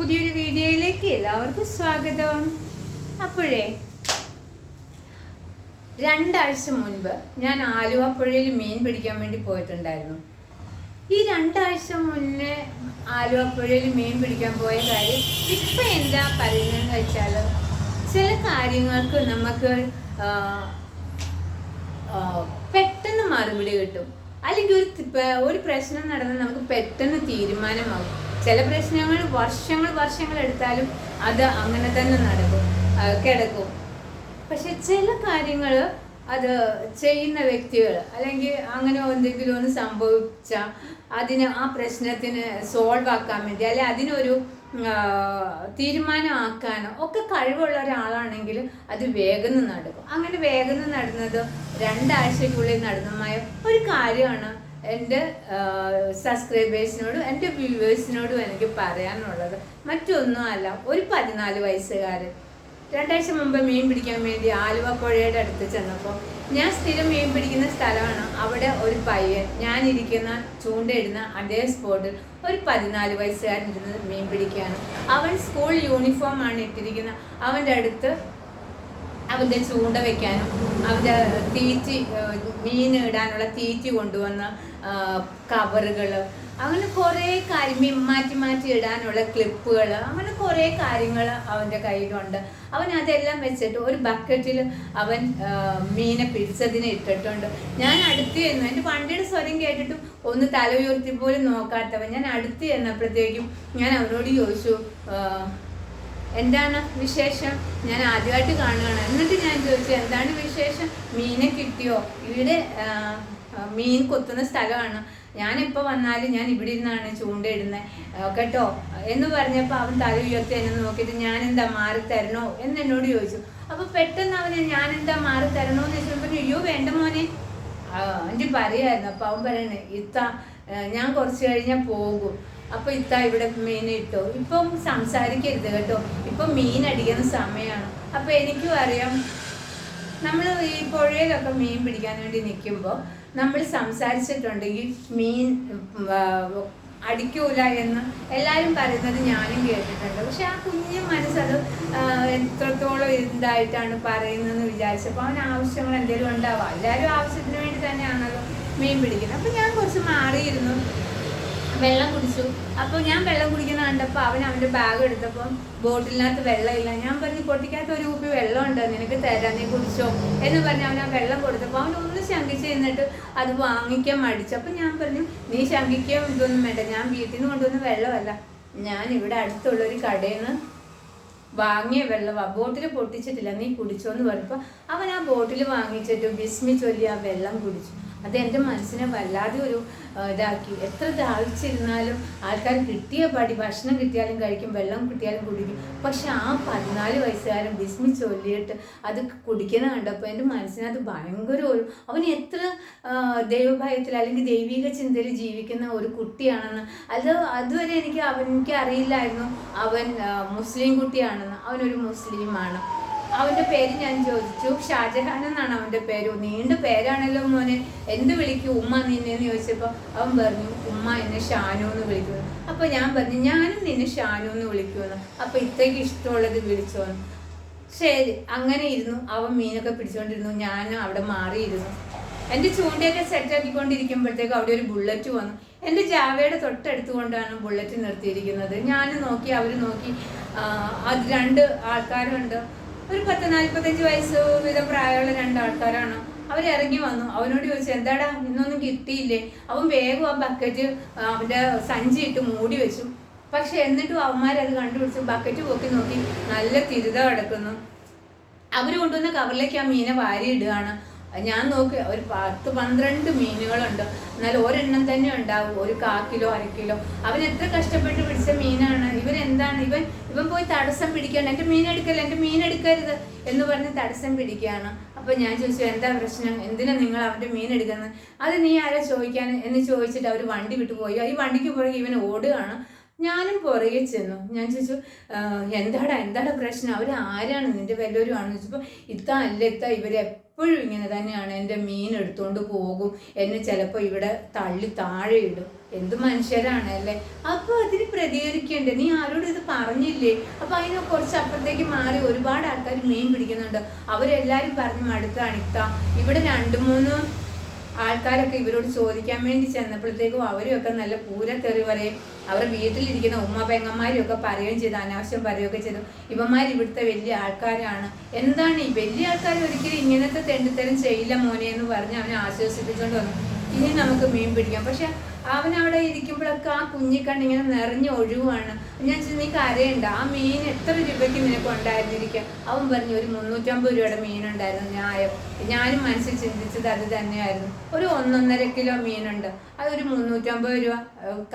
പുതിയൊരു വീഡിയോയിലേക്ക് എല്ലാവർക്കും സ്വാഗതം. അപ്പോഴേ 2 ആഴ്ച മുൻപ് ഞാൻ ആലുവ പുഴയിൽ മീൻ പിടിക്കാൻ വേണ്ടി പോയിട്ടുണ്ടായിരുന്നു. ഈ 2 ആഴ്ച മുന്നേ ആലുവ പുഴയിൽ മീൻ പിടിക്കാൻ പോയ കാര്യം ഇപ്പം എന്താ പറയുന്നതെന്ന് വെച്ചാൽ, ചില കാര്യങ്ങൾക്ക് നമുക്ക് പെട്ടെന്ന് മറുപടി കിട്ടും. അല്ലെങ്കിൽ ഒരു പ്രശ്നം നടന്നാൽ നമുക്ക് പെട്ടെന്ന് തീരുമാനമാകും. ചില പ്രശ്നങ്ങൾ വർഷങ്ങൾ എടുത്താലും അത് അങ്ങനെ തന്നെ കിടക്കും. പക്ഷെ ചില കാര്യങ്ങൾ അത് ചെയ്യുന്ന വ്യക്തികൾ അല്ലെങ്കിൽ അങ്ങനെ എന്തെങ്കിലും ഒന്ന് സംഭവിച്ചാൽ ആ പ്രശ്നത്തിന് സോൾവ് ആക്കാൻ വേണ്ടി അല്ലെങ്കിൽ അതിനൊരു തീരുമാനമാക്കാനോ ഒക്കെ കഴിവുള്ള ഒരാളാണെങ്കിൽ അത് വേഗം നടക്കും. അങ്ങനെ വേഗം നടന്നത് 2 ആഴ്ചയ്ക്കുള്ളിൽ നടന്നമായ ഒരു കാര്യമാണ് എൻ്റെ സബ്സ്ക്രൈബേഴ്സിനോടും എൻ്റെ വ്യൂവേഴ്സിനോടും എനിക്ക് പറയാനുള്ളത്. മറ്റൊന്നും അല്ല, ഒരു 14 വയസ്സുകാരൻ 2 ആഴ്ച മുമ്പ് മീൻ പിടിക്കാൻ വേണ്ടി ആലുവ പുഴയുടെ അടുത്ത് ചെന്നപ്പോൾ, ഞാൻ സ്ഥിരം മീൻ പിടിക്കുന്ന സ്ഥലമാണ്. അവിടെ ഒരു പയ്യൻ, ഞാനിരിക്കുന്ന ചൂണ്ടയിടുന്ന അതേ സ്പോട്ടിൽ ഒരു 14 വയസ്സുകാരൻ ഇരുന്ന് മീൻ പിടിക്കുകയാണ്. അവൻ സ്കൂൾ യൂണിഫോം ആണ് ഇട്ടിരിക്കുന്നത്. അവൻ്റെ അടുത്ത് അവൻ്റെ ചൂണ്ട വെക്കാനും അവൻ്റെ മീൻ ഇടാനുള്ള തീറ്റി കൊണ്ടുവന്ന കവറുകൾ, അങ്ങനെ കുറേ കാര്യം മാറ്റി ഇടാനുള്ള ക്ലിപ്പുകൾ, അങ്ങനെ കുറേ കാര്യങ്ങൾ അവൻ്റെ കയ്യിലുണ്ട്. അവൻ അതെല്ലാം വെച്ചിട്ട് ഒരു ബക്കറ്റിൽ അവൻ മീനെ പിടിച്ചതിനെ ഇട്ടിട്ടുണ്ട്. ഞാൻ അടുത്ത് ചെന്നു, എൻ്റെ വണ്ടിയുടെ സ്വരം കേട്ടിട്ടും ഒന്ന് തല ഉയർത്തി പോലും നോക്കാത്തവൻ ഞാൻ അടുത്ത് ചെന്നപ്പോഴത്തേക്കും ഞാൻ അവനോട് ചോദിച്ചു, എന്താണ് വിശേഷം? ഞാൻ ആദ്യമായിട്ട് കാണുകയാണ്. എന്നിട്ട് ഞാൻ ചോദിച്ചു, എന്താണ് വിശേഷം? മീനെ കിട്ടിയോ? ഇവിടെ മീൻ കൊത്തുന്ന സ്ഥലമാണ്, ഞാനിപ്പോൾ വന്നാലും ഞാൻ ഇവിടെ ഇരുന്നാണ് ചൂണ്ടയിടുന്നത് കേട്ടോ എന്ന് പറഞ്ഞപ്പോൾ അവൻ തല ഉയർത്തി എന്നെ നോക്കിയിട്ട്, ഞാനെന്താ മാറി തരണോ എന്ന് എന്നോട് ചോദിച്ചു. അപ്പോൾ പെട്ടെന്ന് അവന് ഞാനെന്താ മാറി തരണോ എന്ന് ചോദിച്ചപ്പോൾ, അയ്യോ വേണ്ട മോനെ എൻ്റെ പറയായിരുന്നു. അപ്പോൾ അവൻ പറയണേ, ഞാൻ കുറച്ച് കഴിഞ്ഞാൽ പോകും, അപ്പോൾ ഇവിടെ മീൻ ഇട്ടോ, ഇപ്പം സംസാരിക്കരുത് കേട്ടോ, ഇപ്പം മീൻ അടിക്കുന്ന സമയമാണ്. അപ്പോൾ എനിക്കും അറിയാം, നമ്മൾ ഈ പുഴയിലൊക്കെ മീൻ പിടിക്കാൻ വേണ്ടി നിൽക്കുമ്പോൾ നമ്മൾ സംസാരിച്ചിട്ടുണ്ടെങ്കിൽ മീൻ അടിക്കൂല എന്ന് എല്ലാവരും പറയുന്നത് ഞാനും കേട്ടിട്ടുണ്ട്. പക്ഷെ ആ കുഞ്ഞു മനസ്സത് എത്രത്തോളം ഇതായിട്ടാണ് പറയുന്നതെന്ന് വിചാരിച്ചപ്പോൾ അവൻ ആവശ്യങ്ങൾ എന്തെങ്കിലും ഉണ്ടാവുക. എല്ലാവരും ആവശ്യത്തിന് വേണ്ടി തന്നെയാണല്ലോ മീൻ പിടിക്കുന്നത്. അപ്പോൾ ഞാൻ കുറച്ച് മാറിയിരുന്നു, വെള്ളം കുടിച്ചു. അപ്പോൾ ഞാൻ വെള്ളം കുടിക്കുന്ന കണ്ടപ്പോൾ അവൻ്റെ ബാഗ് എടുത്തപ്പം ബോട്ടിലിനകത്ത് വെള്ളമില്ല. ഞാൻ പറഞ്ഞു, പൊട്ടിക്കകത്ത് ഒരു കുപ്പി വെള്ളമുണ്ട്, നിനക്ക് തരാം, നീ കുടിച്ചോ എന്ന് പറഞ്ഞ് അവൻ ആ വെള്ളം കൊടുത്തപ്പോൾ അവൻ ഒന്ന് ശങ്കിച്ച് നിന്നിട്ട് അത് വാങ്ങിക്കാൻ മടിച്ചു. അപ്പം ഞാൻ പറഞ്ഞു, നീ ശങ്കിക്കാൻ ഇതൊന്നും വേണ്ട, ഞാൻ വീട്ടിൽ നിന്ന് കൊണ്ടുവന്ന വെള്ളമല്ല, ഞാൻ ഇവിടെ അടുത്തുള്ളൊരു കടയിൽ നിന്ന് വാങ്ങിയ വെള്ളമാണ്, ബോട്ടിൽ പൊട്ടിച്ചിട്ടില്ല, നീ കുടിച്ചോ എന്ന് പറഞ്ഞപ്പോൾ അവൻ ആ ബോട്ടിൽ വാങ്ങിച്ചിട്ട് ബിസ്മി ചൊല്ലി ആ വെള്ളം കുടിച്ചു. അത് എൻ്റെ മനസ്സിനെ വല്ലാതെ ഒരു ഇതാക്കി. എത്ര ദാഹിച്ചിരുന്നാലും ആൾക്കാർ കിട്ടിയ ഭക്ഷണം കിട്ടിയാലും കഴിക്കും, വെള്ളം കിട്ടിയാലും കുടിക്കും. പക്ഷെ ആ 14 വയസ്സുകാരൻ ബിസ്മി ചൊല്ലിയിട്ട് അത് കുടിക്കുന്ന കണ്ടപ്പോൾ എൻ്റെ മനസ്സിനകത്ത് ഭയങ്കര അവൻ എത്ര ദൈവഭയത്തിൽ അല്ലെങ്കിൽ ദൈവിക ചിന്തയിൽ ജീവിക്കുന്ന ഒരു കുട്ടിയാണെന്ന്. അതുവരെ എനിക്ക് അറിയില്ലായിരുന്നു അവൻ മുസ്ലിം കുട്ടിയാണെന്ന്. അവനൊരു മുസ്ലിമാണ്. അവൻ്റെ പേര് ഞാൻ ചോദിച്ചു, ഷാജഹാൻ എന്നാണ് അവൻ്റെ പേര്. നീണ്ട പേരാണല്ലോ മോനെ, എന്ത് വിളിക്കും ഉമ്മ നിന്നെന്ന് ചോദിച്ചപ്പോൾ അവൻ പറഞ്ഞു, ഉമ്മ എന്നെ ഷാനു എന്ന് വിളിക്കുന്നു. അപ്പോൾ ഞാൻ പറഞ്ഞു, ഞാനും നിന്നെ ഷാനു എന്ന് വിളിക്കുമെന്ന്. അപ്പോൾ ഇത്രയ്ക്ക് ഇഷ്ടമുള്ളത് വിളിച്ചോന്ന്. ശരി, അങ്ങനെ ഇരുന്നു. അവൻ മീനൊക്കെ പിടിച്ചുകൊണ്ടിരുന്നു, ഞാൻ അവിടെ മാറിയിരുന്നു. എൻ്റെ ചൂണ്ടയൊക്കെ സെറ്റാക്കിക്കൊണ്ടിരിക്കുമ്പോഴത്തേക്ക് അവിടെ ഒരു ബുള്ളറ്റ് വന്നു. എൻ്റെ ജാവയുടെ തൊട്ടടുത്ത് കൊണ്ടാണ് ബുള്ളറ്റ് നിർത്തിയിരിക്കുന്നത്. ഞാൻ നോക്കി, അവർ നോക്കി. അത് 2 ആൾക്കാരുണ്ട്, ഒരു 40-45 വയസ്സ് വീതം പ്രായമുള്ള 2 ആൾക്കാരാണ്. അവരിറങ്ങി വന്നു. അവനോട് ചോദിച്ചു, എന്താടാ ഇന്നൊന്നും കിട്ടിയില്ലേ? അവൻ വേഗം ആ ബക്കറ്റ് അവൻ്റെ സഞ്ചി ഇട്ട് മൂടി വെച്ചു. പക്ഷെ എന്നിട്ടും അവന്മാരത് കണ്ടുപിടിച്ചു. ബക്കറ്റ് പൊക്കി നോക്കി, നല്ല തിരുത കിടക്കുന്നു. അവർ കൊണ്ടുവന്ന കവറിലേക്ക് ആ മീനെ വാരിയിടുകയാണ്. ഞാൻ നോക്കി, ഒരു 10-12 മീനുകളുണ്ട്. എന്നാൽ ഒരെണ്ണം തന്നെ ഉണ്ടാവും, ഒരു 1/4 കിലോ 1/2 കിലോ. അവൻ എത്ര കഷ്ടപ്പെട്ട് പിടിച്ച മീനാണ്. ഇവൻ പോയി തടസ്സം പിടിക്കുകയാണ്, എൻ്റെ മീൻ എടുക്കരുത് എന്ന് പറഞ്ഞ് തടസ്സം പിടിക്കുകയാണ്. അപ്പോൾ ഞാൻ ചോദിച്ചു, എന്താ പ്രശ്നം, എന്തിനാ നിങ്ങൾ അവൻ്റെ മീൻ എടുക്കുന്നത്? അത് നീ ആരാ ചോദിക്കാൻ എന്ന് ചോദിച്ചിട്ട് അവർ വണ്ടി വിട്ടു പോയി. ഈ വണ്ടിക്ക് പുറകെ ഇവൻ ഓടുകയാണ്. ഞാനും പുറകെ ചെന്നു. ഞാൻ ചോദിച്ചു, എന്താടാ പ്രശ്നം, അവർ ആരാണ്, നിന്റെ വല്ലവരും ആണെന്ന് ചോദിച്ചപ്പോൾ, ഇത്താ അല്ല ഇത്താ, ഇവരെപ്പോഴും ഇങ്ങനെ തന്നെയാണ്, എൻ്റെ മീൻ എടുത്തുകൊണ്ട് പോകും, എന്നെ ചിലപ്പോൾ ഇവിടെ തള്ളി താഴെ ഇടും. എന്ത് മനുഷ്യരാണ് അല്ലേ. അപ്പോൾ അതിന് പ്രതികരിക്കണ്ടേ, നീ ആരോടും ഇത് പറഞ്ഞില്ലേ? അപ്പോൾ അതിനെ കുറച്ച് അപ്പുറത്തേക്ക് മാറി ഒരുപാട് ആൾക്കാർ മീൻ പിടിക്കുന്നുണ്ട്. അവരെല്ലാവരും പറഞ്ഞ് മടുത്താണ് ഇത്താ. ഇവിടെ 2-3 ആൾക്കാരൊക്കെ ഇവരോട് ചോദിക്കാൻ വേണ്ടി ചെന്നപ്പോഴത്തേക്കും അവരുമൊക്കെ നല്ല പൂരത്തെറി പറയും. അവരുടെ വീട്ടിലിരിക്കുന്ന ഉമ്മ പെങ്ങന്മാരും ഒക്കെ പറയുകയും ചെയ്തു, അനാവശ്യം പറയുകയൊക്കെ ചെയ്തു. ഇവന്മാർ ഇവിടുത്തെ വലിയ ആൾക്കാരാണ്, എന്താണ് ഈ വലിയ ആൾക്കാർ ഒരിക്കലും ഇങ്ങനത്തെ തെണ്ടിത്തരം ചെയ്യില്ല മോനെ എന്ന് പറഞ്ഞ് അവനെ ആശ്വസിപ്പിച്ചുകൊണ്ട് വന്നു. ഇനി നമുക്ക് മീൻ പിടിക്കാം. പക്ഷെ അവൻ അവിടെ ഇരിക്കുമ്പോഴൊക്കെ ആ കുഞ്ഞിക്കണ്ണിങ്ങനെ നിറഞ്ഞ് ഒഴുകുവാണ്. ഞാൻ നീ കരയണ്ട, ആ മീൻ എത്ര രൂപയ്ക്ക് നിനക്ക് ഉണ്ടായിരുന്നിരിക്കുക? അവൻ പറഞ്ഞു, ഒരു 350 രൂപയുടെ മീനുണ്ടായിരുന്നു. ഞാനും മനസ്സിൽ ചിന്തിച്ചത് അത് തന്നെയായിരുന്നു. ഒരു 1-1.5 കിലോ മീനുണ്ട്, അതൊരു 350 രൂപ.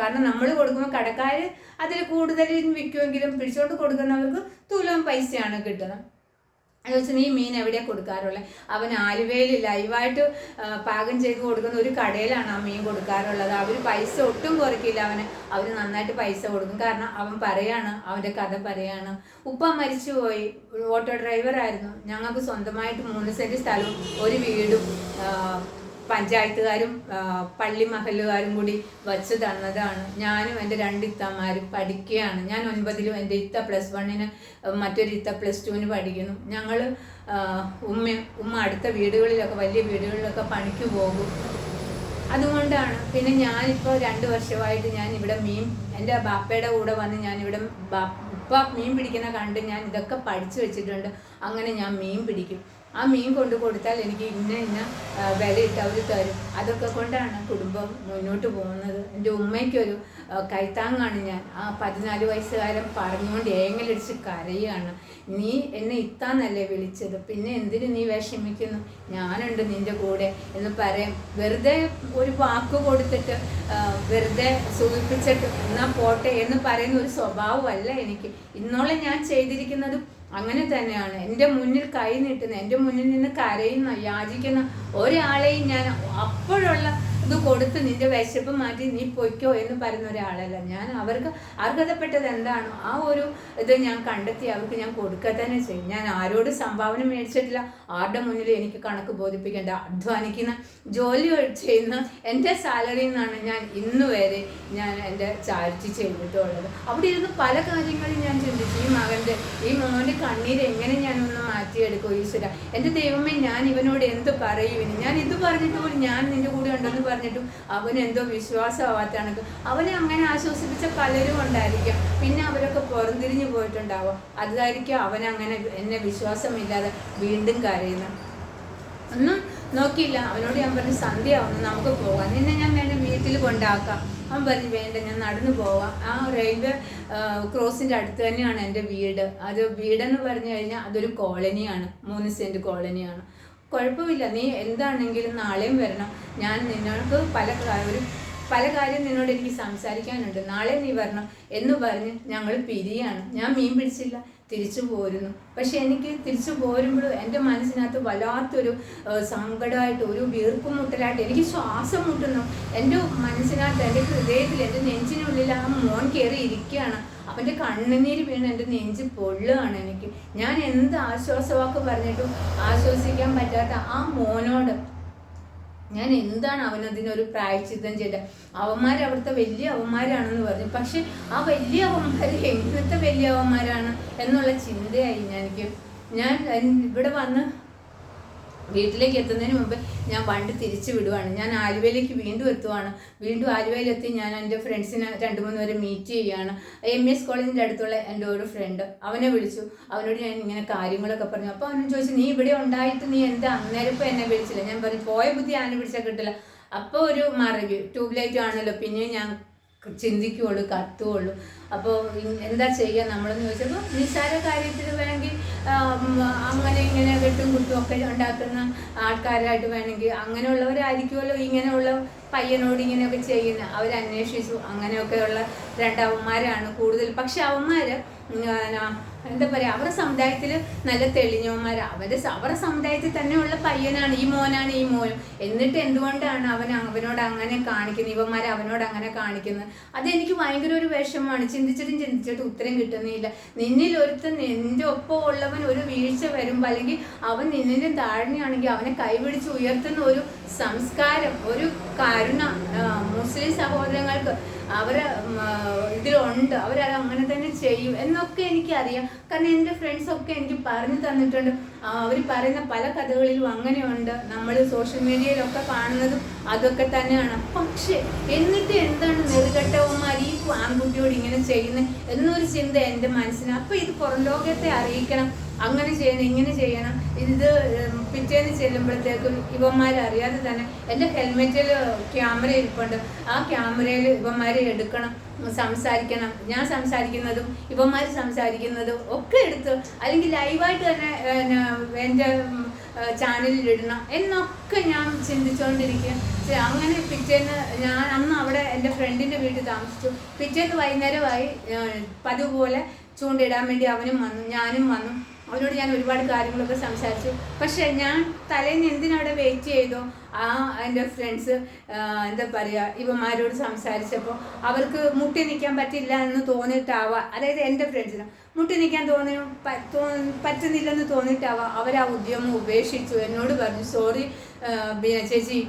കാരണം നമ്മൾ കൊടുക്കുമ്പോൾ കടക്കാർ അതിൽ കൂടുതൽ വിൽക്കുമെങ്കിലും പിടിച്ചോണ്ട് കൊടുക്കുന്നവർക്ക് തുലോം പൈസയാണ് കിട്ടുന്നത്. അത് വെച്ച് നീ മീൻ എവിടെയാണ് കൊടുക്കാറുള്ളത്? അവൻ ആലുവയിൽ ലൈവായിട്ട് പാകം ചെയ്ത് കൊടുക്കുന്ന ഒരു കടയിലാണ് ആ മീൻ കൊടുക്കാറുള്ളത്. അവർ പൈസ ഒട്ടും കുറയ്ക്കില്ല അവന്, അവർ നന്നായിട്ട് പൈസ കൊടുക്കും. കാരണം അവൻ പറയാണ്, അവൻ്റെ കഥ പറയാണ്. ഉപ്പ മരിച്ചുപോയി, ഓട്ടോ ഡ്രൈവറായിരുന്നു. ഞങ്ങൾക്ക് സ്വന്തമായിട്ട് 3 സെൻറ്റ് സ്ഥലവും ഒരു വീടും പഞ്ചായത്തുകാരും പള്ളി മഹല്ലുകാരും കൂടി വച്ച് തന്നതാണ്. ഞാനും എൻ്റെ 2 ഇത്തമാരും പഠിക്കുകയാണ്. ഞാൻ 9ലും, എൻ്റെ ഇത്ത +1-ന്, മറ്റൊരു ഇത്ത +2-ന് പഠിക്കുന്നു. ഞങ്ങൾ ഉമ്മ അടുത്ത വീടുകളിലൊക്കെ, വലിയ വീടുകളിലൊക്കെ പണിക്ക് പോകും. അതുകൊണ്ടാണ്. പിന്നെ ഞാനിപ്പോൾ 2 വർഷമായിട്ട് ഞാൻ ഇവിടെ എൻ്റെ ബാപ്പയുടെ കൂടെ വന്ന് ഞാനിവിടെ ഉപ്പ മീൻ പിടിക്കുന്ന കണ്ട് ഞാൻ ഇതൊക്കെ പഠിച്ചു വെച്ചിട്ടുണ്ട്. അങ്ങനെ ഞാൻ മീൻ പിടിക്കും. ആ മീൻ കൊണ്ട് കൊടുത്താൽ എനിക്ക് ഇന്ന വിലയിട്ട് അവർ തരും. അതൊക്കെ കൊണ്ടാണ് കുടുംബം മുന്നോട്ട് പോകുന്നത്. എൻ്റെ ഉമ്മയ്ക്കൊരു കൈത്താങ്ങാണ് ഞാൻ. ആ 14 വയസ്സുകാരൻ പറഞ്ഞുകൊണ്ട് ഏങ്ങലടിച്ച് കരയാണ്. നീ എന്നെ ഇത്താന്നല്ലേ വിളിച്ചത്, പിന്നെ എന്തിന് നീ വിഷമിക്കുന്നു, ഞാനുണ്ട് നിൻ്റെ കൂടെ എന്ന് പറയാം. വെറുതെ ഒരു വാക്ക് കൊടുത്തിട്ട് വെറുതെ സൂചിപ്പിച്ചിട്ട് എന്നാൽ പോട്ടെ എന്ന് പറയുന്ന ഒരു സ്വഭാവമല്ല എനിക്ക്. ഇന്നോളം ഞാൻ ചെയ്തിരിക്കുന്നതും അങ്ങനെ തന്നെയാണ്. എൻ്റെ മുന്നിൽ കൈ നീട്ടുന്ന, എൻ്റെ മുന്നിൽ നിന്ന് കരയുന്ന, യാചിക്കുന്ന ഒരാളെയും ഞാൻ അപ്പോഴുള്ള ഇത് കൊടുത്ത് നിന്റെ വിശപ്പ് മാറ്റി നീ പൊയ്ക്കോ എന്ന് പറയുന്ന ഒരാളല്ല ഞാൻ. അവർക്ക് അർഹതപ്പെട്ടത് എന്താണോ ആ ഒരു ഇത് ഞാൻ കണ്ടെത്തി അവർക്ക് ഞാൻ കൊടുക്കുക തന്നെ ചെയ്യും. ഞാൻ ആരോടും സംഭാവന മേടിച്ചിട്ടില്ല, ആരുടെ മുന്നിൽ എനിക്ക് കണക്ക് ബോധിപ്പിക്കേണ്ട. അധ്വാനിക്കുന്ന ജോലി ചെയ്യുന്ന എൻ്റെ സാലറിയിൽ നിന്നാണ് ഞാൻ ഇന്ന് വരെ ഞാൻ എൻ്റെ ചാരിറ്റി ചെയ്തിട്ടുള്ളത്. അവിടെ ഇരുന്ന് പല കാര്യങ്ങളും ഞാൻ ചിന്തിച്ചു. ഈ മോൻ്റെ കണ്ണീര് എങ്ങനെ ഞാനൊന്ന് മാറ്റിയെടുക്കും ഈശ്വര. എൻ്റെ ദൈവമേ, ഞാൻ ഇവനോട് എന്ത് പറയും? ഞാൻ ഇത് പറഞ്ഞിട്ട് പോലും, ഞാൻ നിൻ്റെ കൂടെ ഉണ്ടെന്ന് പറഞ്ഞിട്ടും അവനെന്തോ വിശ്വാസമാവാത്താണ്. അവനെ അങ്ങനെ ആശ്വസിപ്പിച്ച പലരും ഉണ്ടായിരിക്കാം. പിന്നെ അവരൊക്കെ പുറംതിരിഞ്ഞു പോയിട്ടുണ്ടാവും. അതായിരിക്കും അവനങ്ങനെ എന്നെ വിശ്വാസമില്ലാതെ വീണ്ടും കരയുന്നത്. ഒന്നും നോക്കിയില്ല. അവനോട് ഞാൻ പറഞ്ഞു, സന്ധ്യയാവുന്നു, നമുക്ക് പോകാം, നിന്നെ ഞാൻ വേണം വീട്ടിൽ കൊണ്ടാക്കാം. അവൻ പറഞ്ഞു, വേണ്ട, ഞാൻ നടന്നു പോവാം. ആ റെയിൽവേ ക്രോസിൻ്റെ അടുത്ത് തന്നെയാണ് എൻ്റെ വീട്. അത് വീടെന്ന് പറഞ്ഞു കഴിഞ്ഞാൽ അതൊരു കോളനിയാണ്, 3 സെൻറ്റ് കോളനിയാണ്. കുഴപ്പമില്ല, നീ എന്താണെങ്കിലും നാളെയും വരണം. ഞാൻ നിന്നോട് പല കാര്യം നിന്നോട് എനിക്ക് സംസാരിക്കാനുണ്ട്, നാളെ നീ വരണം എന്ന് പറഞ്ഞ് ഞങ്ങൾ പിരിയാണ്. ഞാൻ മീൻ പിടിച്ചില്ല, തിരിച്ചു പോരുന്നു. പക്ഷെ എനിക്ക് തിരിച്ചു പോരുമ്പോഴും എൻ്റെ മനസ്സിനകത്ത് വല്ലാത്തൊരു സങ്കടമായിട്ട്, ഒരു വീർപ്പുമുട്ടലായിട്ട്, എനിക്ക് ശ്വാസം മുട്ടുന്നു. എൻ്റെ മനസ്സിനകത്ത്, എൻ്റെ ഹൃദയത്തിൽ, എൻ്റെ നെഞ്ചിനുള്ളിൽ ആ മോൻ കയറി ഇരിക്കുകയാണ്. അവൻ്റെ കണ്ണുനീര് വീണ് എൻ്റെ നെഞ്ച് പൊള്ളുകയാണ്. എനിക്ക് ഞാൻ എന്ത് ആശ്വാസവാക്ക് പറഞ്ഞിട്ടും ആശ്വസിക്കാൻ പറ്റാത്ത ആ മോനോട് ഞാൻ എന്താണ് അവനതിനൊരു പ്രായശ്ചിത്തം ചെയ്തത്? അവിടുത്തെ വലിയ അവന്മാരാണെന്ന് പറഞ്ഞു. പക്ഷെ ആ വലിയ അവന്മാർ എങ്ങനത്തെ വലിയ അവന്മാരാണ് എന്നുള്ള ചിന്തയായി ഞാൻ ഇവിടെ വന്ന് വീട്ടിലേക്ക് എത്തുന്നതിന് മുമ്പ് ഞാൻ വണ്ടി തിരിച്ചു വിടുവാണ്. ഞാൻ ആലുവയിലേക്ക് വീണ്ടും എത്തുവാണ്. വീണ്ടും ആലുവയിലെത്തി ഞാൻ എൻ്റെ ഫ്രണ്ട്സിനെ 2-3 പേരെ മീറ്റ് ചെയ്യുകയാണ്. MES കോളേജിൻ്റെ അടുത്തുള്ള എൻ്റെ ഒരു ഫ്രണ്ട്, അവനെ വിളിച്ചു. അവനോട് ഞാൻ ഇങ്ങനെ കാര്യങ്ങളൊക്കെ പറഞ്ഞു. അപ്പോൾ അവനോട് ചോദിച്ചു, നീ ഇവിടെ ഉണ്ടായിട്ട് നീ എന്താ അന്നേരം ഇപ്പോൾ എന്നെ വിളിച്ചില്ല? ഞാൻ പറഞ്ഞു, പോയ ബുദ്ധി ആനെ പിടിച്ചാൽ കിട്ടില്ല. അപ്പോൾ ഒരു മറവി, ട്യൂബ്ലൈറ്റ് ആണല്ലോ, പിന്നെ ഞാൻ ചിന്തിക്കുകയുള്ളൂ, കത്തുകയുള്ളൂ. അപ്പോൾ എന്താ ചെയ്യുക നമ്മളെന്ന് ചോദിച്ചപ്പോൾ, നിസ്സാര കാര്യത്തിന് വേണമെങ്കിൽ അങ്ങനെ ഇങ്ങനെ വെട്ടും കുത്തും ഒക്കെ ഉണ്ടാക്കുന്ന ആൾക്കാരായിട്ട് വേണമെങ്കിൽ അങ്ങനെയുള്ളവരായിരിക്കുമല്ലോ ഇങ്ങനെയുള്ള പയ്യനോട് ഇങ്ങനെയൊക്കെ ചെയ്യുന്ന അവരന്വേഷിച്ചു. അങ്ങനെയൊക്കെയുള്ള രണ്ടവന്മാരാണ് കൂടുതൽ. പക്ഷെ അവന്മാർ എന്താ പറയുക, അവരുടെ സമുദായത്തിൽ നല്ല തെളിഞ്ഞവന്മാർ. അവരുടെ സമുദായത്തിൽ തന്നെയുള്ള പയ്യനാണ് ഈ മോനും. എന്നിട്ട് എന്തുകൊണ്ടാണ് അവനോട് അങ്ങനെ കാണിക്കുന്നത്, ഇവന്മാർ അവനോട് അങ്ങനെ കാണിക്കുന്നത്? അതെനിക്ക് ഭയങ്കര ഒരു വിഷമമാണ്. ചിന്തിച്ചിട്ടും ഉത്തരം കിട്ടുന്നില്ല. നിന്നിൽ ഒരുത്തൻ, നിന്റെ ഒപ്പം ഉള്ളവൻ ഒരു വീഴ്ച വരുമ്പോൾ, അല്ലെങ്കിൽ അവൻ നിന്നിലും താഴ്ന്നയാണെങ്കിൽ അവനെ കൈപിടിച്ച് ഉയർത്തുന്ന ഒരു സംസ്കാരം, ഒരു കരുണ മുസ്ലിം സഹോദരങ്ങൾക്ക് അവരെ ഇതിലുണ്ട്. അവരത് അങ്ങനെ തന്നെ ചെയ്യും എന്നൊക്കെ എനിക്കറിയാം. കാരണം എൻ്റെ ഫ്രണ്ട്സൊക്കെ എനിക്ക് പറഞ്ഞു തന്നിട്ടുണ്ട്. അവർ പറയുന്ന പല കഥകളിലും അങ്ങനെയുണ്ട്. നമ്മൾ സോഷ്യൽ മീഡിയയിലൊക്കെ കാണുന്നതും അതൊക്കെ തന്നെയാണ്. പക്ഷേ എന്നിട്ട് എന്താണ് നെറുകെട്ടവന്മാർ ഈ ആൺകുട്ടിയോട് ഇങ്ങനെ ചെയ്യുന്നത് എന്നൊരു ചിന്ത എൻ്റെ മനസ്സിന്. അപ്പോൾ ഇത് പുറം ലോകത്തെ അറിയിക്കണം, അങ്ങനെ ചെയ്യണം, ഇങ്ങനെ ചെയ്യണം. ഇത് പിറ്റേന്ന് ചെല്ലുമ്പോഴത്തേക്കും ഇവന്മാരറിയാതെ തന്നെ എൻ്റെ ഹെൽമെറ്റിൽ ക്യാമറ ഇരിപ്പുണ്ട്. ആ ക്യാമറയിൽ ഇവന്മാരെ എടുക്കണം, സംസാരിക്കണം. ഞാൻ സംസാരിക്കുന്നതും ഇവന്മാർ സംസാരിക്കുന്നതും ഒക്കെ എടുത്ത്, അല്ലെങ്കിൽ ലൈവായിട്ട് തന്നെ എൻ്റെ ചാനലിൽ ഇടണം എന്നൊക്കെ ഞാൻ ചിന്തിച്ചുകൊണ്ടിരിക്കുക. അങ്ങനെ പിറ്റേന്ന് ഞാൻ അന്ന് അവിടെ എൻ്റെ ഫ്രണ്ടിൻ്റെ വീട്ടിൽ താമസിച്ചു. പിറ്റേന്ന് വൈകുന്നേരമായി. പതിവ് പോലെ ചൂണ്ടയിടാൻ വേണ്ടി അവനും വന്നു, ഞാനും വന്നു. അവരോട് ഞാൻ ഒരുപാട് കാര്യങ്ങളൊക്കെ സംസാരിച്ചു. പക്ഷെ ഞാൻ തലേന്ന് എന്തിനവിടെ വെയിറ്റ് ചെയ്തോ എൻ്റെ ഫ്രണ്ട്സ് എന്താ പറയുക, ഇവന്മാരോട് സംസാരിച്ചപ്പോൾ അവർക്ക് മുട്ടി നിൽക്കാൻ പറ്റില്ല എന്ന് തോന്നിയിട്ടാവാം. അതായത് എൻ്റെ ഫ്രണ്ട്സിന് മുട്ടി നിൽക്കാൻ പറ്റുന്നില്ലെന്ന് തോന്നിയിട്ടാവാം അവർ ആ ഉദ്യമം ഉപേക്ഷിച്ചു. എന്നോട് പറഞ്ഞു, സോറി ബീന ചേച്ചി,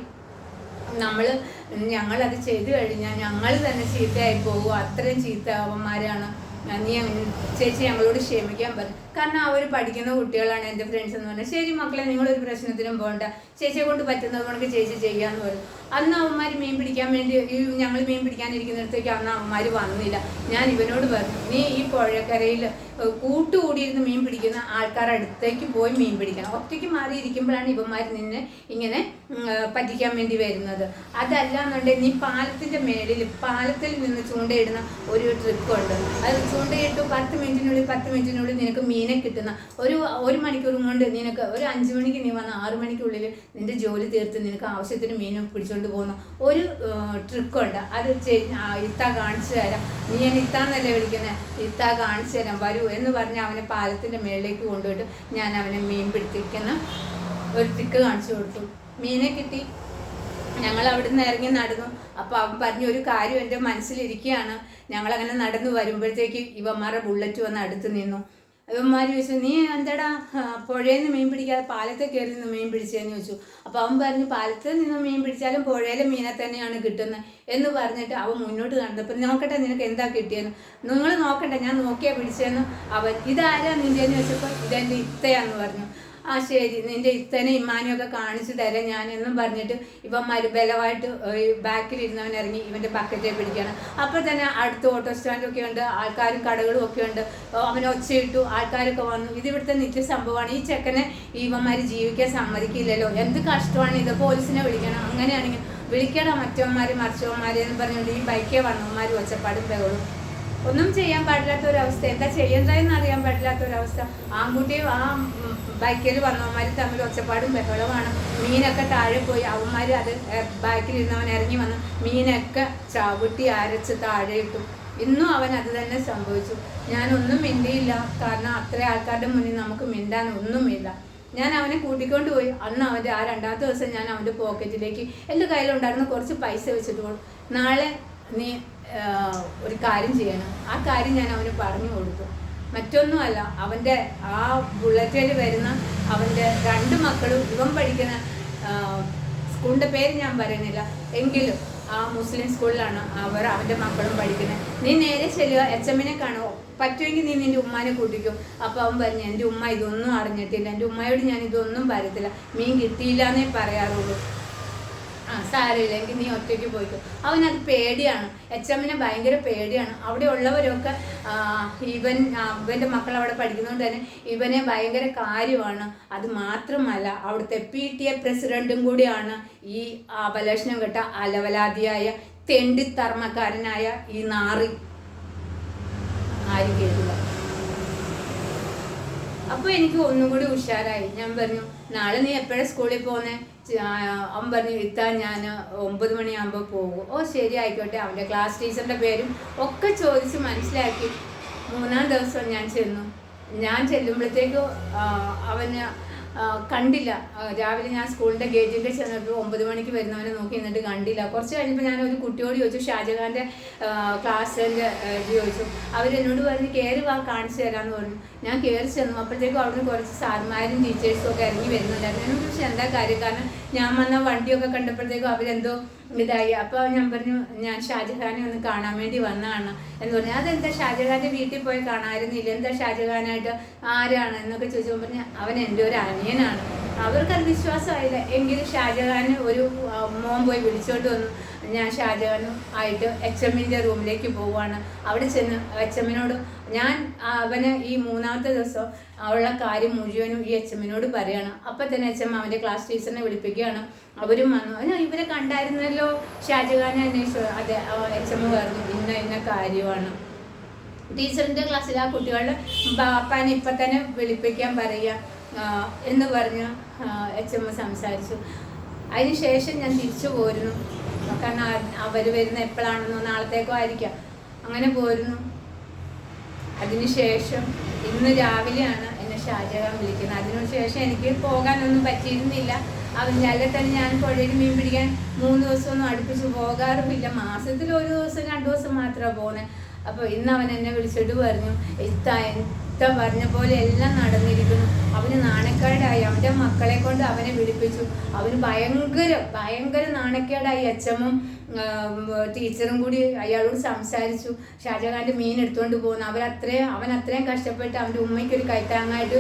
ഞങ്ങളത് ചെയ്തു കഴിഞ്ഞാൽ ഞങ്ങൾ തന്നെ ചീത്തയായി പോകും, അത്രയും ചീത്ത അവന്മാരാണ്, നീ ചേച്ചി ഞങ്ങളോട് ക്ഷമിക്കാൻ പറഞ്ഞു. കാരണം അവർ പഠിക്കുന്ന കുട്ടികളാണ് എൻ്റെ ഫ്രണ്ട്സ് എന്ന് പറഞ്ഞാൽ. ശരി മക്കളെ, നിങ്ങളൊരു പ്രശ്നത്തിനും പോകണ്ട, ചേച്ചിയെ കൊണ്ട് പറ്റുന്നത് കൊണ്ട് ചേച്ചി ചെയ്യാമെന്ന് പറഞ്ഞു. അന്ന് അവന്മാർ മീൻ പിടിക്കാൻ വേണ്ടി, ഞങ്ങൾ മീൻ പിടിക്കാനിരിക്കുന്നിടത്തേക്ക് അന്ന് അവന്മാർ വന്നില്ല. ഞാൻ ഇവനോട് പറഞ്ഞു, നീ ഈ പുഴക്കരയിൽ കൂട്ടുകൂടിയിരുന്ന് മീൻ പിടിക്കുന്ന ആൾക്കാരുടെ അടുത്തേക്ക് പോയി മീൻ പിടിക്കണം. ഒറ്റയ്ക്ക് മാറിയിരിക്കുമ്പോഴാണ് ഇവന്മാർ നിന്നെ ഇങ്ങനെ പറ്റിക്കാൻ വേണ്ടി വരുന്നത്. അതല്ല എന്നുണ്ടെങ്കിൽ നീ പാലത്തിൽ നിന്ന് ചൂണ്ടയിടുന്ന ഒരു ട്രിക്കുണ്ട്. അത് ചൂണ്ടയിട്ട് 10 മിനിറ്റിനുള്ളിൽ നിനക്ക് മീനെ കിട്ടുന്ന ഒരു മണിക്കൂർ കൊണ്ട് നിനക്ക് ഒരു 5 മണിക്ക് നീ വന്ന 6 മണിക്കുള്ളിൽ നിന്റെ ജോലി തീർത്ത് നിനക്ക് ആവശ്യത്തിന് മീനെ പിടിച്ചുകൊണ്ട് പോകുന്ന ഒരു ട്രിക്കുണ്ട്. അത് ഇത്ത കാണിച്ചു തരാം, നീ ഞാൻ ഇത്താന്നല്ലേ വിളിക്കുന്നത്, ഇത്ത കാണിച്ചു തരാം, വരൂ എന്ന് പറഞ്ഞ് അവനെ പാലത്തിൻ്റെ മേളിലേക്ക് കൊണ്ടുപോയിട്ട് ഞാൻ അവനെ മീൻ പിടിപ്പിക്കുന്ന ഒരു ട്രിക്ക് കാണിച്ചു കൊടുത്തു. മീനെ കിട്ടി. ഞങ്ങൾ അവിടെ നിന്ന് ഇറങ്ങി നടന്നു. അപ്പോൾ അവൻ പറഞ്ഞു, ഒരു കാര്യം എൻ്റെ മനസ്സിലിരിക്കുകയാണ്. ഞങ്ങളങ്ങനെ നടന്നു വരുമ്പോഴത്തേക്ക് ഇവന്മാരുടെ ബുള്ളറ്റ് വന്ന് അടുത്ത് നിന്നു. ഇവന്മാർ ചോദിച്ചു, നീ എന്താടാ പുഴയിൽ നിന്ന് മീൻ പിടിക്കാതെ പാലത്തെ കയറി നിന്ന് മീൻ പിടിച്ചതെന്ന് ചോദിച്ചു. അപ്പോൾ അവൻ പറഞ്ഞു, പാലത്തിൽ നിന്ന് മീൻ പിടിച്ചാലും പുഴയിലെ മീനെ തന്നെയാണ് കിട്ടുന്നത് എന്ന് പറഞ്ഞിട്ട് അവൻ മുന്നോട്ട് കണ്ടപ്പോൾ, നോക്കട്ടെ നിനക്ക് എന്താ കിട്ടിയെന്ന്. നിങ്ങൾ നോക്കട്ടെ, ഞാൻ നോക്കിയാൽ പിടിച്ചതെന്ന്. അവൻ, ഇതാരാ നിൻ്റെന്ന് ചോദിച്ചപ്പോൾ ഇതെൻ്റെ ഇത്തയാന്ന് പറഞ്ഞു. ആ ശരി, നിൻ്റെ ഇത്തനെ ഇമ്മാനെയൊക്കെ കാണിച്ചു തരാം ഞാൻ എന്നും പറഞ്ഞിട്ട് ഇവന്മാർ ബലമായിട്ട് ബാക്കിലിരുന്നവൻ ഇറങ്ങി ഇവൻ്റെ ബക്കറ്റെ പിടിക്കണം. അപ്പോൾ തന്നെ അടുത്ത് ഓട്ടോ സ്റ്റാൻഡൊക്കെ ഉണ്ട്, ആൾക്കാരും കടകളും ഒക്കെ ഉണ്ട്. അവൻ ഒച്ചയിട്ടു, ആൾക്കാരൊക്കെ വന്നു. ഇതിവിടുത്തെ നിത്യസംഭവമാണ്. ഈ ചെക്കനെ ഇവന്മാർ ജീവിക്കാൻ സമ്മതിക്കില്ലല്ലോ, എന്ത് കഷ്ടമാണ് ഇത്, പോലീസിനെ വിളിക്കണം. അങ്ങനെയാണെങ്കിൽ വിളിക്കണം മറ്റവന്മാർ മറിച്ചവന്മാരെന്ന് പറഞ്ഞുകൊണ്ട് ഈ ബൈക്കേ വന്നവന്മാർ ഒച്ചപ്പാടും ബഹളും. ഒന്നും ചെയ്യാൻ പാടില്ലാത്തൊരവസ്ഥ, എന്താ ചെയ്യേണ്ടതെന്ന് അറിയാൻ പാടില്ലാത്തൊരവസ്ഥ. ആൺകുട്ടിയും ആ ബൈക്കിൽ വന്നവന്മാർ തമ്മിൽ ഒച്ചപ്പാടും ബഹളമാണ്. മീനൊക്കെ താഴെ പോയി. അവന്മാർ അത് ബാക്കിലിരുന്നവൻ ഇറങ്ങി വന്ന് മീനൊക്കെ ചവിട്ടി അരച്ച് താഴെ ഇട്ടു. ഇന്നും അവൻ അത് തന്നെ സംഭവിച്ചു. ഞാനൊന്നും മിണ്ടിയില്ല, കാരണം അത്ര ആൾക്കാരുടെ മുന്നിൽ നമുക്ക് മിണ്ടാൻ ഒന്നുമില്ല. ഞാൻ അവനെ കൂട്ടിക്കൊണ്ട് പോയി. അന്ന് അവൻ്റെ ആ 2ാമത്തെ ദിവസം ഞാൻ അവൻ്റെ പോക്കറ്റിലേക്ക് എൻ്റെ കയ്യിലുണ്ടായിരുന്ന കുറച്ച് പൈസ വെച്ചിട്ട് പോകും. നാളെ നീ ഒരു കാര്യം ചെയ്യണം. ആ കാര്യം ഞാൻ അവന് പറഞ്ഞു കൊടുത്തു. മറ്റൊന്നുമല്ല, അവൻ്റെ ആ ബുള്ളറ്റിൽ വരുന്ന അവൻ്റെ 2 മക്കളും ഇവൻ പഠിക്കുന്ന സ്കൂളിൻ്റെ പേര് ഞാൻ പറയുന്നില്ല, എങ്കിലും ആ മുസ്ലിം സ്കൂളിലാണ് അവൻ്റെ മക്കളും പഠിക്കുന്നത്. നീ നേരെ ചെല്ലുക, HM-നെ കാണുമോ, പറ്റുമെങ്കിൽ നീ നിൻ്റെ ഉമ്മാനെ കൂട്ടിക്കും. അപ്പോൾ അവൻ പറഞ്ഞു, എൻ്റെ ഉമ്മ ഇതൊന്നും അറിഞ്ഞിട്ടില്ല, എൻ്റെ ഉമ്മയോട് ഞാൻ ഇതൊന്നും പറയത്തില്ല, മീൻ കിട്ടിയില്ല എന്നേ പറയാറുള്ളൂ. സാരമില്ല, എങ്കിൽ നീ ഒറ്റയ്ക്ക് പോയിക്കോ. അവനത് പേടിയാണ്, HM-നെ ഭയങ്കര പേടിയാണ്. അവിടെ ഉള്ളവരൊക്കെ ഇവൻ്റെ മക്കൾ അവിടെ പഠിക്കുന്നതുകൊണ്ട് തന്നെ ഇവനെ ഭയങ്കര കാര്യമാണ്. അത് മാത്രമല്ല, അവിടുത്തെ PTA പ്രസിഡൻറ്റും കൂടിയാണ് ഈ അപലക്ഷണം കെട്ട അലവലാതിയായ തെണ്ടിത്തർമ്മക്കാരനായ ഈ നാറി. ആരും കേട്ടില്ല. അപ്പോൾ എനിക്ക് ഒന്നും കൂടി ഉഷാറായി. ഞാൻ പറഞ്ഞു, നാളെ നീ എപ്പോഴാണ് സ്കൂളിൽ പോകുന്നത്, അവൻ പറഞ്ഞു ഇത്താ ഞാൻ 9 മണിയാകുമ്പോൾ പോകും. ഓ ശരി ആയിക്കോട്ടെ. അവൻ്റെ ക്ലാസ് ടീച്ചറിൻ്റെ പേരും ഒക്കെ ചോദിച്ച് മനസ്സിലാക്കി 3-ാം ദിവസം ഞാൻ ചെല്ലുമ്പോഴത്തേക്കും അവന് കണ്ടില്ല. രാവിലെ ഞാൻ സ്കൂളിൻ്റെ ഗേറ്റിൻ്റെ ചെന്നപ്പോൾ 9 മണിക്ക് വരുന്നവനെ നോക്കി എന്നിട്ട് കണ്ടില്ല. കുറച്ച് കഴിഞ്ഞപ്പോൾ ഞാൻ ഒരു കുട്ടിയോട് ചോദിച്ചു, ഷാജഹാൻ്റെ ക്ലാസ്സിൻ്റെ ഇത് ചോദിച്ചു. അവരെന്നോട് പറഞ്ഞ് കയറി വാ കാണിച്ചു തരാമെന്ന് പറഞ്ഞു. ഞാൻ കയറി ചെന്നു. അപ്പോഴത്തേക്കും അവിടുന്ന് കുറച്ച് സാർമാരും ടീച്ചേഴ്സും ഒക്കെ ഇറങ്ങി വരുന്നുണ്ടായിരുന്നു. എന്നോട് ചോദിച്ചു എന്താ കാര്യം, കാരണം ഞാൻ വന്ന വണ്ടിയൊക്കെ കണ്ടപ്പോഴത്തേക്കും അവരെന്തോ ഇതായി. അപ്പോൾ ഞാൻ പറഞ്ഞു ഞാൻ ഷാജഹാനെ ഒന്ന് കാണാൻ വേണ്ടി വന്നതാണ് എന്ന് പറഞ്ഞു. അതെന്താ ഷാജഹാൻ്റെ വീട്ടിൽ പോയി കാണാമായിരുന്നില്ല, എന്താ ഷാജഹാനായിട്ട് ആരാണ് എന്നൊക്കെ ചോദിച്ചപ്പോൾ പറഞ്ഞു അവൻ എൻ്റെ ഒരു അനിയനാണ്. അവർക്കത് വിശ്വാസമായില്ല. എങ്കിലും ഷാജഹാന് ഒരു മോൻ പോയി വിളിച്ചോണ്ട് വന്നു. ഞാൻ ഷാജഹാനും ആയിട്ട് HMൻ്റെ റൂമിലേക്ക് പോവുകയാണ്. അവിടെ ചെന്ന് HMനോട് ഞാൻ അവന് ഈ 3-ാമത്തെ ദിവസം ഉള്ള കാര്യം മുഴുവനും ഈ HMനോട് പറയാണ്. അപ്പം തന്നെ HM അവൻ്റെ ക്ലാസ് ടീച്ചറിനെ വിളിപ്പിക്കുകയാണ്. അവരും വന്നു. ഇവരെ കണ്ടായിരുന്നല്ലോ, ഷാജഹാനെ അന്വേഷിച്ചു. അതെ, HM പറഞ്ഞു ഇന്ന കാര്യമാണ്. ടീച്ചറിൻ്റെ ക്ലാസ്സിൽ ആ കുട്ടികളുടെ ബാപ്പാനെ ഇപ്പം തന്നെ വിളിപ്പിക്കാൻ പറയുക എന്ന് പറഞ്ഞ് HM സംസാരിച്ചു. അതിന് ശേഷം ഞാൻ തിരിച്ചു പോരുന്നു. കാരണം അവർ വരുന്ന എപ്പോഴാണെന്നോ നാളത്തേക്കോ ആയിരിക്കാം. അങ്ങനെ പോരുന്നു. അതിനുശേഷം ഇന്ന് രാവിലെയാണ് എന്നെ ഷാജഹാൻ വിളിക്കുന്നത്. അതിനുശേഷം എനിക്ക് പോകാനൊന്നും പറ്റിയിരുന്നില്ല. അല്ലെങ്കിൽ തന്നെ ഞാൻ പുഴയിൽ മീൻ പിടിക്കാൻ 3 ദിവസമൊന്നും അടുപ്പിച്ച് പോകാറുമില്ല. മാസത്തിൽ 1 ദിവസം 2 ദിവസം മാത്രമാണ് പോകുന്നത്. അപ്പോൾ ഇന്ന് അവൻ എന്നെ വിളിച്ചിട്ട് പറഞ്ഞു ഇത്ത പറഞ്ഞ പോലെ എല്ലാം നടന്നിരിക്കുന്നു. അവന് നാണക്കേടായി. അവൻ്റെ മക്കളെ കൊണ്ട് അവനെ വിളിപ്പിച്ചു. അവന് ഭയങ്കര നാണക്കേടായി. HMും ടീച്ചറും കൂടി അയാളോട് സംസാരിച്ചു. ഷാജഹാൻ്റെ മീൻ എടുത്തുകൊണ്ട് പോകുന്നു. അവൻ അത്രയും കഷ്ടപ്പെട്ട് അവൻ്റെ ഉമ്മയ്ക്കൊരു കൈത്താങ്ങായിട്ട്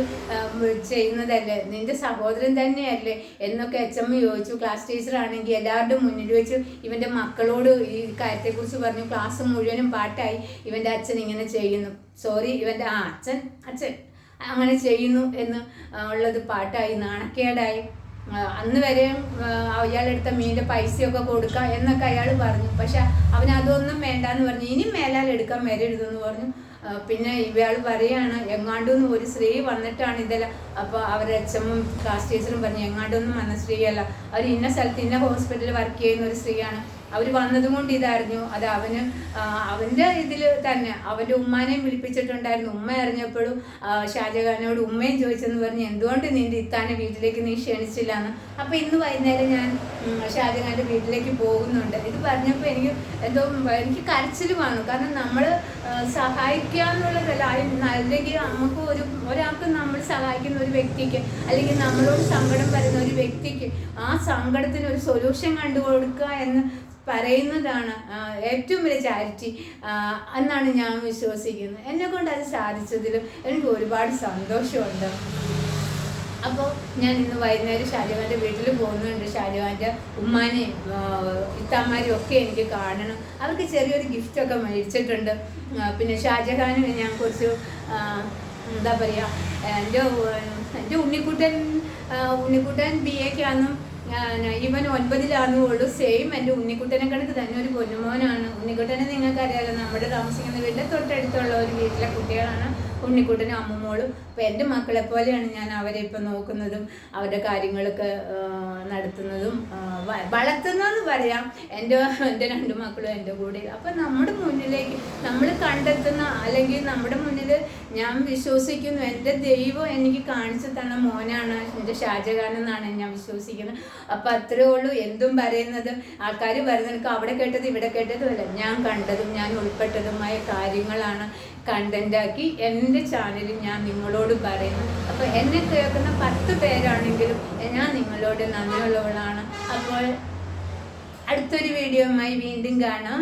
ചെയ്യുന്നതല്ലേ, നിൻ്റെ സഹോദരൻ തന്നെയല്ലേ എന്നൊക്കെ HM ചോദിച്ചു. ക്ലാസ് ടീച്ചറാണെങ്കിൽ എല്ലാവരുടെയും മുന്നിൽ വെച്ച് ഇവൻ്റെ മക്കളോട് ഈ കാര്യത്തെക്കുറിച്ച് പറഞ്ഞു. ക്ലാസ് മുഴുവനും പാട്ടായി. ഇവൻ്റെ അച്ഛൻ ഇങ്ങനെ ചെയ്യുന്നു, സോറി ഇവൻ്റെ അച്ഛൻ അങ്ങനെ ചെയ്യുന്നു എന്ന് ഉള്ളത് പാട്ടായി. നാണക്കേടായി. അന്ന് വരെ അയാളെടുത്ത മീൻ്റെ പൈസയൊക്കെ കൊടുക്കുക എന്നൊക്കെ അയാൾ പറഞ്ഞു. പക്ഷെ അവനതൊന്നും വേണ്ടാന്ന് പറഞ്ഞു. ഇനി മേലാൽ എടുക്കാൻ വരരുതെന്ന് പറഞ്ഞു. പിന്നെ ഇയാൾ പറയാണ് എങ്ങാണ്ടൊന്നും ഒരു സ്ത്രീ വന്നിട്ടാണ് ഇതെല്ലാം. അപ്പോൾ അവരുടെ HMും ക്ലാസ് ടീച്ചറും പറഞ്ഞു എങ്ങാണ്ടൊന്നും വന്ന സ്ത്രീയല്ല, അവർ ഇന്ന സ്ഥലത്ത് ഇന്ന ഹോസ്പിറ്റലിൽ വർക്ക് ചെയ്യുന്ന ഒരു സ്ത്രീയാണ്. അവർ വന്നതും കൊണ്ട് ഇതറിഞ്ഞു. അത് അവൻ്റെ ഇതിൽ തന്നെ അവൻ്റെ ഉമ്മാനെയും വിളിപ്പിച്ചിട്ടുണ്ടായിരുന്നു. ഉമ്മ അറിഞ്ഞപ്പോഴും ഷാജഹാനോട് ഉമ്മയും ചോദിച്ചെന്ന് പറഞ്ഞ് എന്തുകൊണ്ട് നിൻ്റെ ഇത്താനെ വീട്ടിലേക്ക് നീ ക്ഷണിച്ചില്ല എന്ന്. അപ്പോൾ ഇന്ന് വൈകുന്നേരം ഞാൻ ഷാജഹാൻ്റെ വീട്ടിലേക്ക് പോകുന്നുണ്ട്. ഇത് പറഞ്ഞപ്പോൾ എനിക്ക് കരച്ചിൽ വന്നു. കാരണം നമ്മൾ സഹായിക്കുക എന്നുള്ളതല്ല, അല്ലെങ്കിൽ നമുക്ക് ഒരാൾക്ക് നമ്മൾ സഹായിക്കുന്ന ഒരു വ്യക്തിക്ക്, അല്ലെങ്കിൽ നമ്മളോട് സങ്കടം വരുന്ന ഒരു വ്യക്തിക്ക് ആ സങ്കടത്തിന് ഒരു സൊല്യൂഷൻ കണ്ടുകൊടുക്കുക എന്ന് പറയുന്നതാണ് ഏറ്റവും വലിയ ചാരിറ്റി എന്നാണ് ഞാൻ വിശ്വസിക്കുന്നത്. എന്നെക്കൊണ്ട് അത് സാധിച്ചതിലും എനിക്ക് ഒരുപാട് സന്തോഷമുണ്ട്. അപ്പോൾ ഞാൻ ഇന്ന് വൈകുന്നേരം ഷാജഹാൻ്റെ വീട്ടിൽ പോകുന്നുണ്ട്. ഷാജഹാൻ്റെ ഉമ്മാനെയും ഇത്താമാരെയും ഒക്കെ എനിക്ക് കാണണം. അവർക്ക് ചെറിയൊരു ഗിഫ്റ്റൊക്കെ മേടിച്ചിട്ടുണ്ട്. പിന്നെ ഷാജഹാന് ഞാൻ കുറച്ച് എന്താ പറയുക, എൻ്റെ ഉണ്ണിക്കുട്ടൻ BAക്കാന്നും ഇവൻ 9-ലാണെന്നുള്ളൂ. സെയിം എൻ്റെ ഉണ്ണിക്കുട്ടനെ കണക്ക് തന്നെ ഒരു പൊന്നുമോനാണ്. ഉണ്ണിക്കുട്ടനെ നിങ്ങൾക്കറിയാലോ, നമ്മുടെ താമസിക്കുന്ന വീട്ടിലെ തൊട്ടടുത്തുള്ള ഒരു വീട്ടിലെ കുട്ടികളാണ് ഉണ്ണിക്കുട്ടനും അമ്മമ്മോളും. അപ്പോൾ എൻ്റെ മക്കളെ പോലെയാണ് ഞാൻ അവരെ ഇപ്പം നോക്കുന്നതും അവരുടെ കാര്യങ്ങളൊക്കെ നടത്തുന്നതും വളർത്തുന്നതെന്ന് പറയാം. എൻ്റെ 2 മക്കളും എൻ്റെ കൂടെ. അപ്പം നമ്മുടെ മുന്നിലേക്ക് നമ്മൾ കണ്ടെത്തുന്ന, അല്ലെങ്കിൽ നമ്മുടെ മുന്നിൽ ഞാൻ വിശ്വസിക്കുന്നു എൻ്റെ ദൈവം എനിക്ക് കാണിച്ചു തന്ന മോനാണ് എൻ്റെ ഷാജഹാൻ എന്നാണ് ഞാൻ വിശ്വസിക്കുന്നത്. അപ്പം അത്രേ ഉള്ളൂ. എന്തും പറയുന്നത് ആൾക്കാർ പറയുന്നത് അവിടെ കേട്ടത് ഇവിടെ കേട്ടതുമല്ല, ഞാൻ കണ്ടതും ഞാൻ ഉൾപ്പെട്ടതുമായ കാര്യങ്ങളാണ് കണ്ടൻ്റാക്കി എൻ്റെ ചാനലിൽ ഞാൻ നിങ്ങളോട് പറയുന്നു. അപ്പോൾ എന്നെ കേൾക്കുന്ന 10 പേരാണെങ്കിലും ഞാൻ നിങ്ങളോട് നന്ദിയുള്ളവളാണ്. അപ്പോൾ അടുത്തൊരു വീഡിയോയുമായി വീണ്ടും കാണാം.